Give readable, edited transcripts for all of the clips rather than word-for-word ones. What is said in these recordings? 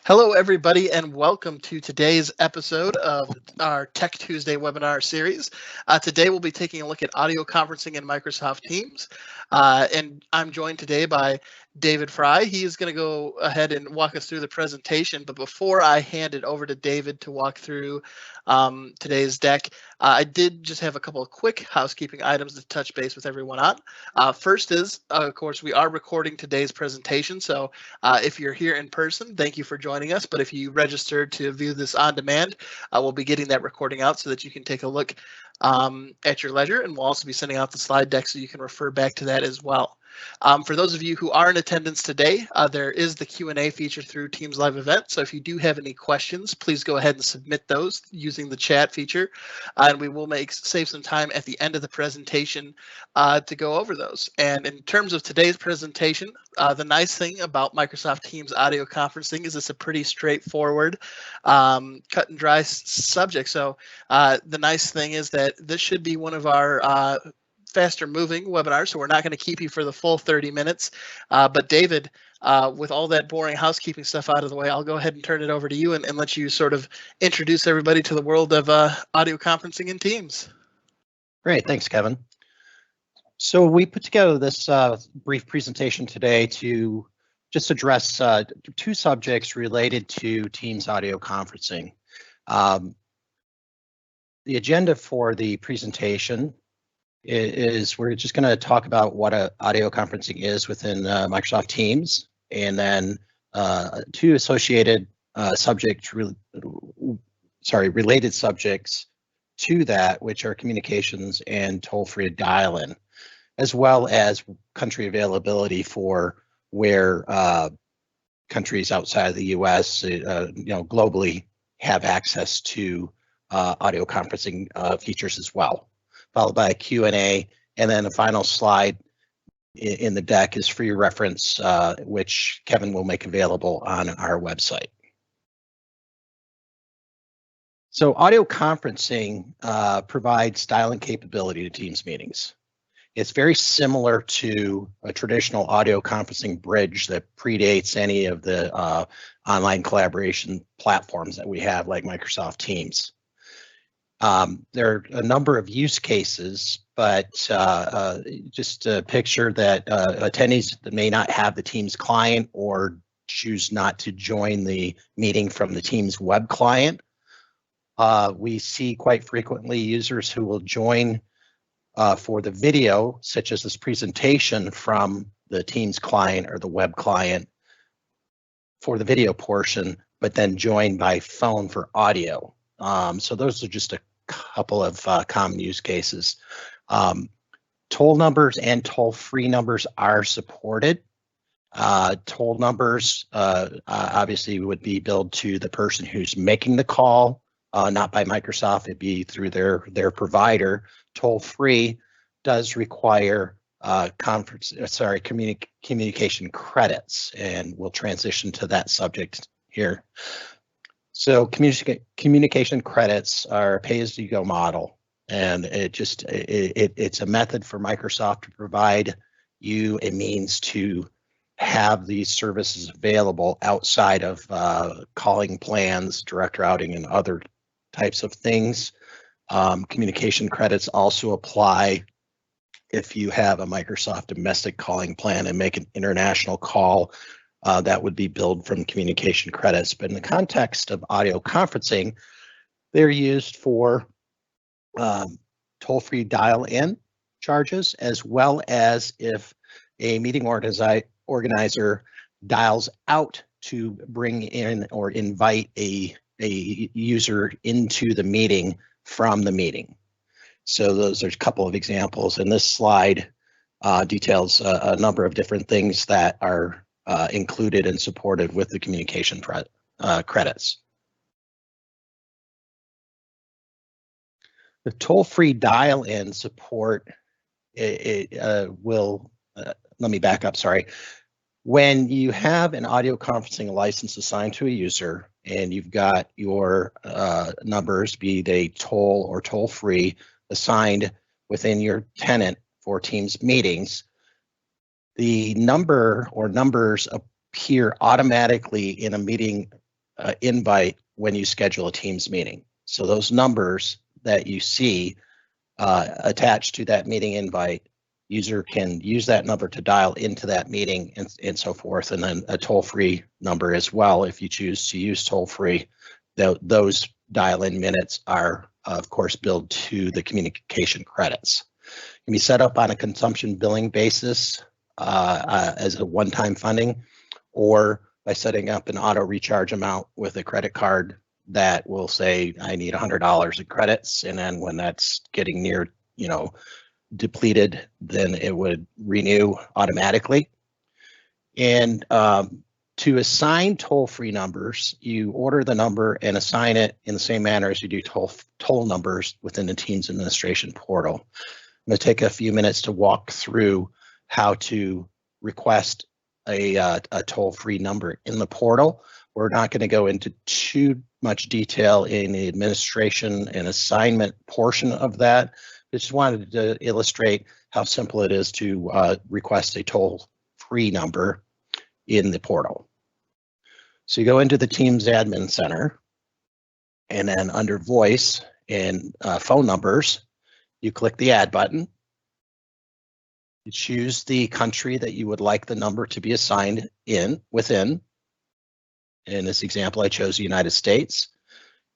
Hello, everybody, and welcome to today's episode of our Tech Tuesday webinar series. Today, we'll be taking a look at audio conferencing in Microsoft Teams. And I'm joined today by David Frey. He is going to go ahead and walk us through the presentation. But before I hand it over to David to walk through today's deck, I did just have a couple of quick housekeeping items to touch base with everyone on. First is, of course, we are recording today's presentation. So if you're here in person, thank you for joining us. But if you registered to view this on demand, we'll be getting that recording out so that you can take a look at your leisure. And we'll also be sending out the slide deck so you can refer back to that as well. For those of you who are in attendance today, there is the Q&A feature through Teams Live Event. So if you do have any questions, please go ahead and submit those using the chat feature. And we will save some time at the end of the presentation to go over those. And in terms of today's presentation, the nice thing about Microsoft Teams audio conferencing is it's a pretty straightforward, cut and dry subject. So the nice thing is that this should be one of our faster moving webinars, so we're not going to keep you for the full 30 minutes. But David, with all that boring housekeeping stuff out of the way, I'll go ahead and turn it over to you and let you sort of introduce everybody to the world of audio conferencing in Teams. Great, thanks, Kevin. So we put together this brief presentation today to just address two subjects related to Teams audio conferencing. The agenda for the presentation is we're just going to talk about what audio conferencing is within Microsoft Teams, and then two associated related subjects to that, which are communications and toll-free dial-in, as well as country availability for where countries outside of the U.S., globally have access to audio conferencing features as well, followed by a Q&A, and then the final slide in the deck is for your reference, which Kevin will make available on our website. So audio conferencing provides dial-in capability to Teams meetings. It's very similar to a traditional audio conferencing bridge that predates any of the online collaboration platforms that we have, like Microsoft Teams. There are a number of use cases, but just a picture that attendees that may not have the Teams client or choose not to join the meeting from the Teams web client. We see quite frequently users who will join for the video, such as this presentation, from the Teams client or the web client for the video portion, but then join by phone for audio. So those are just a couple of common use cases. Toll numbers and toll-free numbers are supported. Toll numbers obviously would be billed to the person who's making the call, not by Microsoft. It'd be through their provider. Toll-free does require communication credits, and we'll transition to that subject here. So communication credits are a pay-as-you-go model, and it's a method for Microsoft to provide you a means to have these services available outside of calling plans, direct routing, and other types of things. Communication credits also apply if you have a Microsoft domestic calling plan and make an international call. That would be billed from communication credits. But in the context of audio conferencing, they're used for toll-free dial-in charges, as well as if a meeting organizer dials out to bring in or invite a user into the meeting from the meeting. So those are a couple of examples, and this slide details a number of different things that are included and supported with the communication credits. The toll-free dial-in support will, let me back up, sorry. When you have an audio conferencing license assigned to a user and you've got your numbers, be they toll or toll-free, assigned within your tenant for Teams meetings, the number or numbers appear automatically in a meeting invite when you schedule a Teams meeting. So those numbers that you see attached to that meeting invite, user can use that number to dial into that meeting and so forth, and then a toll-free number as well if you choose to use toll-free. Those dial-in minutes are, of course, billed to the communication credits. Can be set up on a consumption billing basis as a one-time funding, or by setting up an auto recharge amount with a credit card that will say, I need $100 in credits, and then when that's getting near, depleted, then it would renew automatically. And to assign toll-free numbers, you order the number and assign it in the same manner as you do toll numbers within the Teams administration portal. I'm going to take a few minutes to walk through how to request a toll-free number in the portal. We're not going to go into too much detail in the administration and assignment portion of that. I just wanted to illustrate how simple it is to request a toll-free number in the portal. So you go into the Teams Admin Center, and then under Voice and Phone Numbers, you click the Add button. You choose the country that you would like the number to be assigned within. In this example, I chose the United States.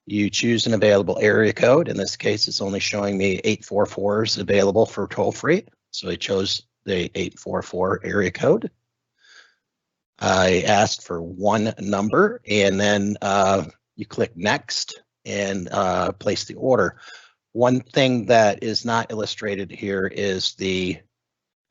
You choose an available area code. In this case, it's only showing me 844s available for toll-free. So I chose the 844 area code. I asked for one number, and then you click Next and place the order. One thing that is not illustrated here is the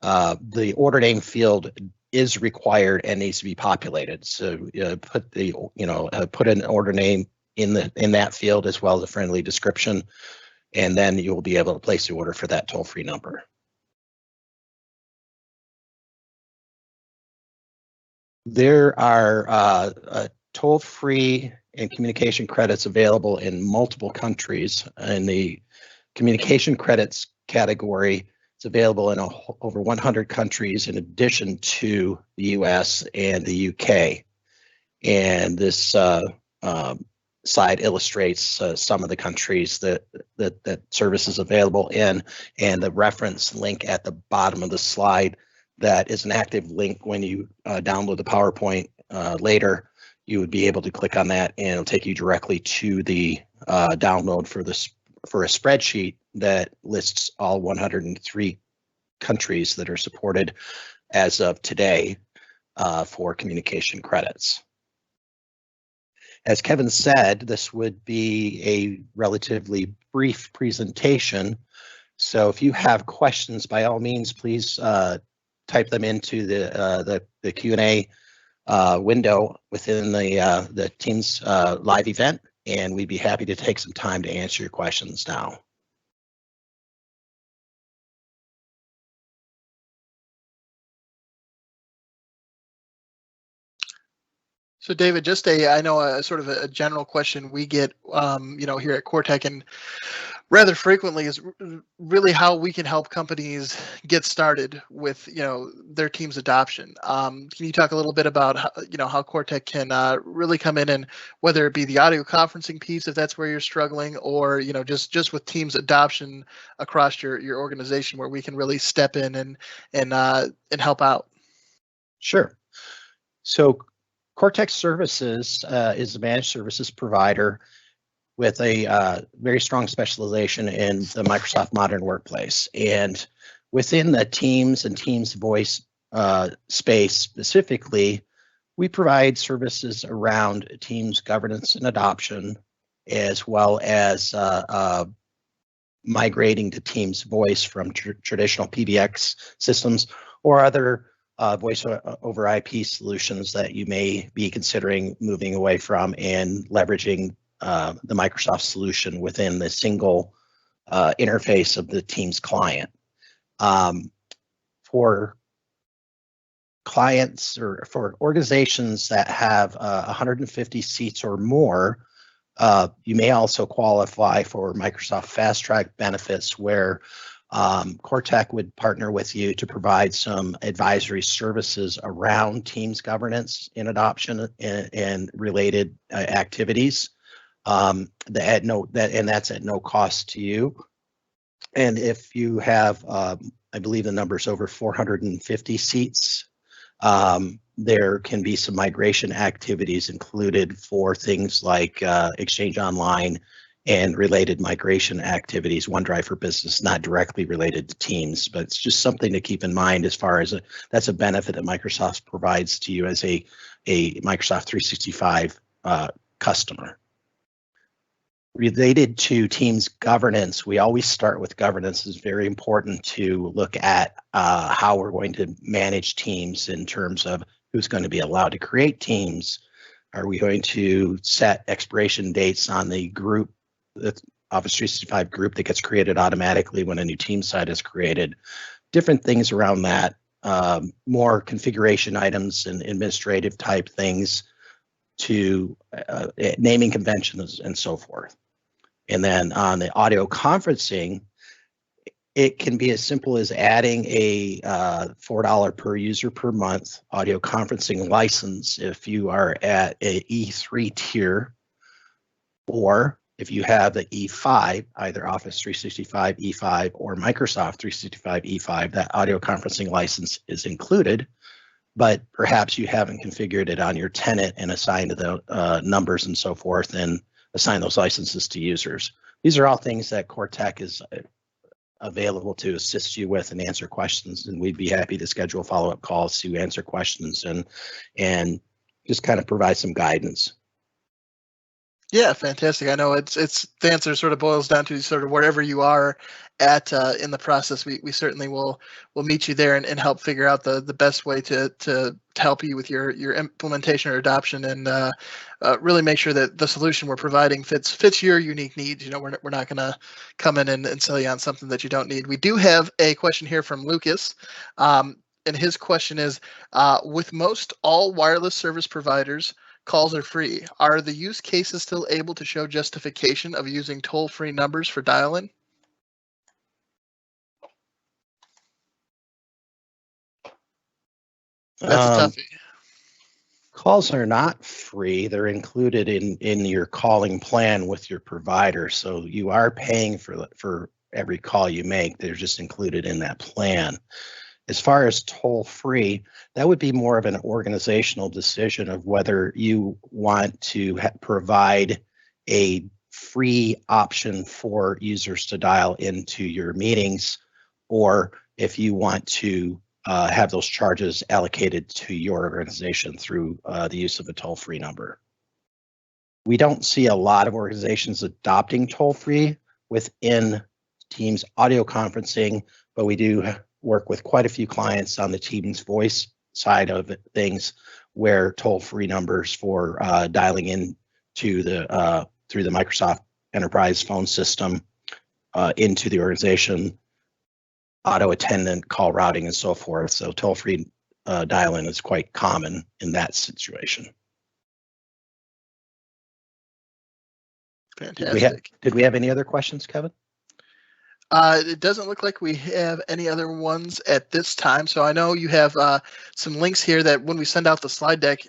order name field is required and needs to be populated. So put an order name in that field as well as a friendly description, and then you will be able to place the order for that toll-free number. There are toll-free and communication credits available in multiple countries. In the communication credits category, it's available in over 100 countries in addition to the US and the UK. And this slide illustrates some of the countries that service is available in, and the reference link at the bottom of the slide that is an active link. When you download the PowerPoint later, you would be able to click on that and it'll take you directly to the download for a spreadsheet that lists all 103 countries that are supported as of today for communication credits. As Kevin said, this would be a relatively brief presentation. So if you have questions, by all means, please type them into the Q&A window within the Teams live event, and we'd be happy to take some time to answer your questions now. So David, just I know a sort of a general question we get, here at Cortec and rather frequently is really how we can help companies get started with, their Teams adoption. Can you talk a little bit about how Cortec can really come in, and whether it be the audio conferencing piece, if that's where you're struggling, or just with Teams adoption across your organization, where we can really step in and help out? Sure. So Cortec Services is a managed services provider with a very strong specialization in the Microsoft Modern Workplace. And within the Teams and Teams Voice space specifically, we provide services around Teams governance and adoption, as well as migrating to Teams Voice from traditional PBX systems or other voice over IP solutions that you may be considering moving away from and leveraging the Microsoft solution within the single interface of the Teams client. For clients or for organizations that have 150 seats or more, you may also qualify for Microsoft Fast Track benefits, where Cortec would partner with you to provide some advisory services around Teams governance and adoption and related activities. That's at no cost to you. And if you have, I believe the number is over 450 seats, there can be some migration activities included for things like Exchange Online and related migration activities, OneDrive for Business, not directly related to Teams, but it's just something to keep in mind as far as that's a benefit that Microsoft provides to you as a Microsoft 365 customer. Related to Teams governance, we always start with governance. It's very important to look at how we're going to manage teams in terms of who's going to be allowed to create teams. Are we going to set expiration dates on the group, the Office 365 group that gets created automatically when a new team site is created? Different things around that, more configuration items and administrative type things to naming conventions and so forth. And then on the audio conferencing, it can be as simple as adding a $4 per user per month audio conferencing license if you are at a E3 tier, or if you have the E5, either Office 365 E5 or Microsoft 365 E5, that audio conferencing license is included, but perhaps you haven't configured it on your tenant and assigned the numbers and so forth and assign those licenses to users. These are all things that Cortec is available to assist you with and answer questions, and we'd be happy to schedule follow-up calls to answer questions and just kind of provide some guidance. Yeah, fantastic. I know it's the answer sort of boils down to sort of wherever you are at in the process. We certainly will meet you there and help figure out the best way to help you with your implementation or adoption, and really make sure that the solution we're providing fits your unique needs. You know, we're not going to come in and sell you on something that you don't need. We do have a question here from Lucas. And his question is, with most all wireless service providers, calls are free. Are the use cases still able to show justification of using toll-free numbers for dial-in? That's a toughie. Calls are not free. They're included in your calling plan with your provider. So you are paying for every call you make. They're just included in that plan. As far as toll-free, that would be more of an organizational decision of whether you want to provide a free option for users to dial into your meetings, or if you want to have those charges allocated to your organization through the use of a toll-free number. We don't see a lot of organizations adopting toll-free within Teams audio conferencing, but we do work with quite a few clients on the Teams voice side of things, where toll-free numbers for dialing in to the through the Microsoft Enterprise phone system into the organization, auto attendant, call routing, and so forth. So toll-free dial-in is quite common in that situation. Fantastic. Did we have any other questions, Kevin? It doesn't look like we have any other ones at this time. So I know you have some links here that when we send out the slide deck,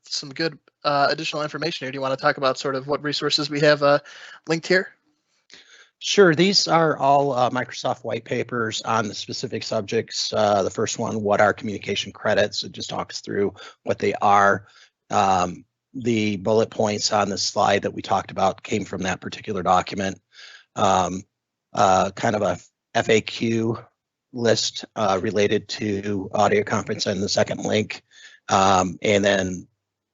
some good additional information here. Do you want to talk about sort of what resources we have linked here? Sure. These are all Microsoft white papers on the specific subjects. The first one, what are communication credits? It just talks through what they are. The bullet points on the slide that we talked about came from that particular document. Kind of a FAQ list related to audio conferencing in the second link, and then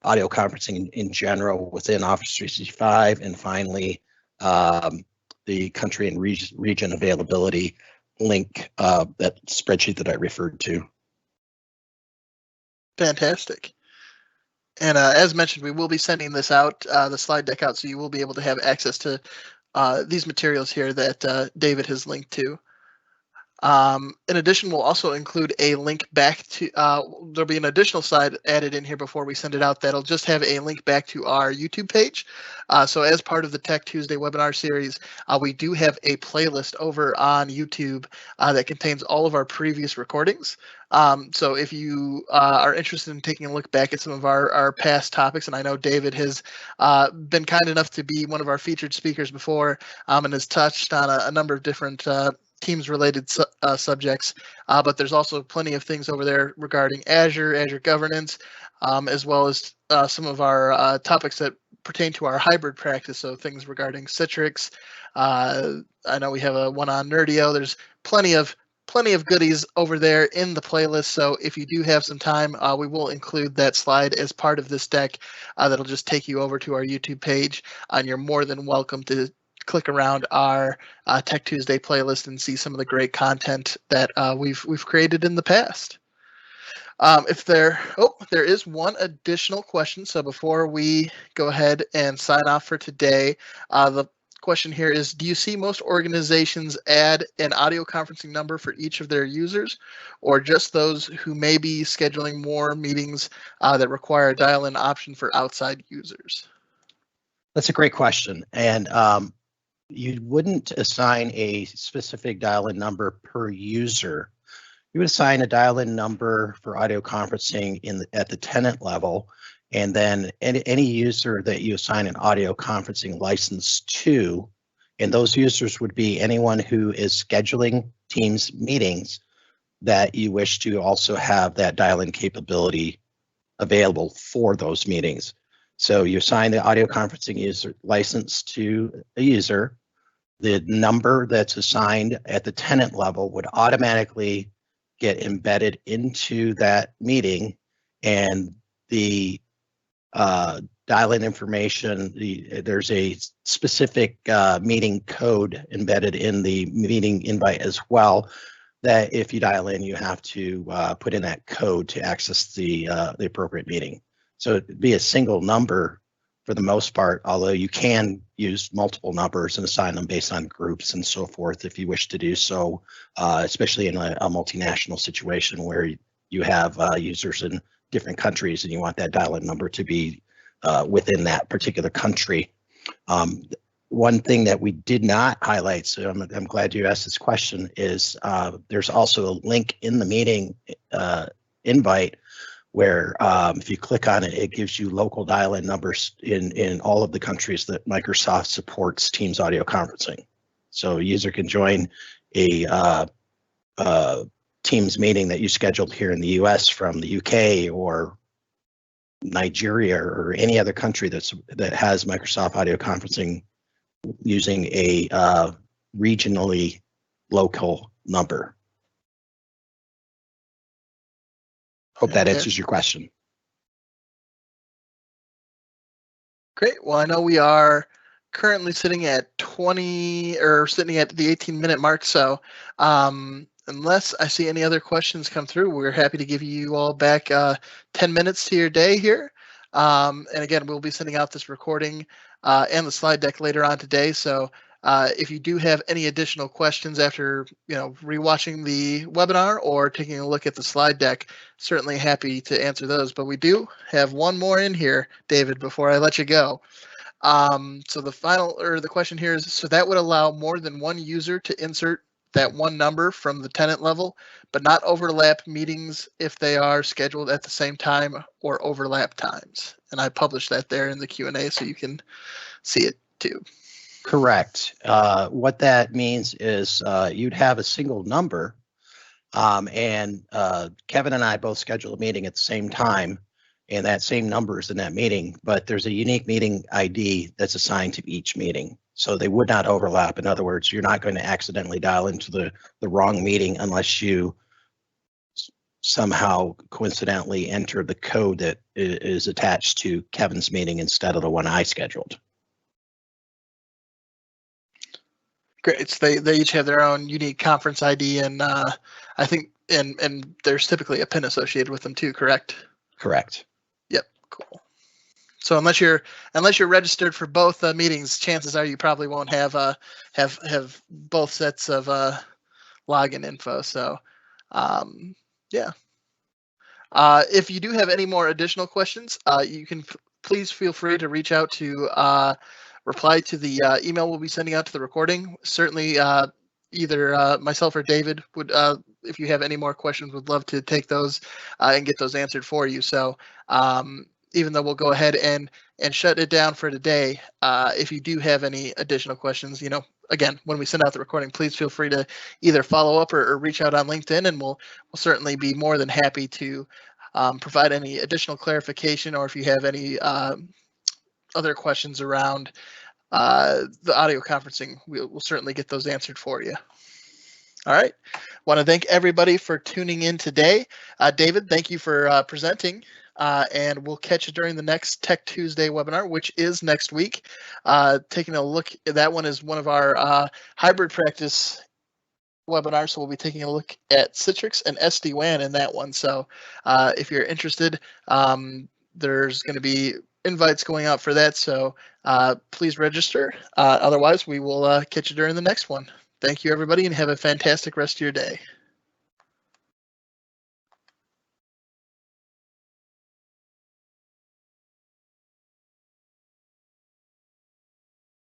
audio conferencing in general within Office 365, and finally the country and region availability link, that spreadsheet that I referred to. Fantastic. And as mentioned, we will be sending this out, the slide deck out, so you will be able to have access to these materials here that David has linked to. In addition, we'll also include a link back to, there'll be an additional slide added in here before we send it out that'll just have a link back to our YouTube page. So as part of the Tech Tuesday webinar series, we do have a playlist over on YouTube that contains all of our previous recordings. So if you are interested in taking a look back at some of our past topics, and I know David has been kind enough to be one of our featured speakers before and has touched on a number of different Teams related subjects, but there's also plenty of things over there regarding Azure governance, as well as some of our topics that pertain to our hybrid practice. So things regarding Citrix. I know we have a one on Nerdio. There's plenty of goodies over there in the playlist. So if you do have some time, we will include that slide as part of this deck. That'll just take you over to our YouTube page, and you're more than welcome to click around our Tech Tuesday playlist and see some of the great content that we've created in the past. There is one additional question. So before we go ahead and sign off for today, the question here is, do you see most organizations add an audio conferencing number for each of their users, or just those who may be scheduling more meetings that require a dial-in option for outside users? That's a great question. And you wouldn't assign a specific dial-in number per user. You would assign a dial-in number for audio conferencing at the tenant level, and then any user that you assign an audio conferencing license to, and those users would be anyone who is scheduling Teams meetings that you wish to also have that dial-in capability available for those meetings. So you assign the audio conferencing user license to a user. The number that's assigned at the tenant level would automatically get embedded into that meeting, and the dial-in information, there's a specific meeting code embedded in the meeting invite as well, that if you dial in, you have to put in that code to access the appropriate meeting. So it'd be a single number for the most part, although you can use multiple numbers and assign them based on groups and so forth if you wish to do so, especially in a multinational situation where you have users in different countries and you want that dial-in number to be within that particular country. One thing that we did not highlight, so I'm glad you asked this question, is there's also a link in the meeting invite where if you click on it, it gives you local dial-in numbers in all of the countries that Microsoft supports Teams audio conferencing. So a user can join a Teams meeting that you scheduled here in the US from the UK or Nigeria or any other country that has Microsoft audio conferencing using a regionally local number. Hope that answers your question. Great. Well, I know we are currently sitting at the 18-minute mark. So unless I see any other questions come through, we're happy to give you all back 10 minutes to your day here. And again, we'll be sending out this recording and the slide deck later on today. So if you do have any additional questions after rewatching the webinar or taking a look at the slide deck, certainly happy to answer those. But we do have one more in here, David, before I let you go. So the question here is, so that would allow more than one user to insert that one number from the tenant level, but not overlap meetings if they are scheduled at the same time or overlap times. And I published that there in the Q&A so you can see it too. Correct. What that means is you'd have a single number, and Kevin and I both schedule a meeting at the same time, and that same number is in that meeting, but there's a unique meeting ID that's assigned to each meeting. So they would not overlap. In other words, you're not going to accidentally dial into the wrong meeting unless you somehow coincidentally enter the code that is attached to Kevin's meeting instead of the one I scheduled. Great. So they each have their own unique conference ID, and I think and there's typically a PIN associated with them too, correct? Correct. Yep. Cool. So unless you're registered for both meetings, chances are you probably won't have both sets of login info. So yeah. If you do have any more additional questions, you can please feel free to reach out to reply to the email we'll be sending out to the recording. Certainly, either myself or David would, if you have any more questions, would love to take those and get those answered for you. So even though we'll go ahead and shut it down for today, if you do have any additional questions, again, when we send out the recording, please feel free to either follow up or reach out on LinkedIn, and we'll certainly be more than happy to provide any additional clarification, or if you have any other questions around the audio conferencing, we'll certainly get those answered for you. All right. Want to thank everybody for tuning in today. David, thank you for presenting. And we'll catch you during the next Tech Tuesday webinar, which is next week. Taking a look, that one is one of our hybrid practice webinars, so we'll be taking a look at Citrix and SD-WAN in that one. So if you're interested, there's going to be invites going out for that, so please register. Otherwise, we will catch you during the next one. Thank you, everybody, and have a fantastic rest of your day.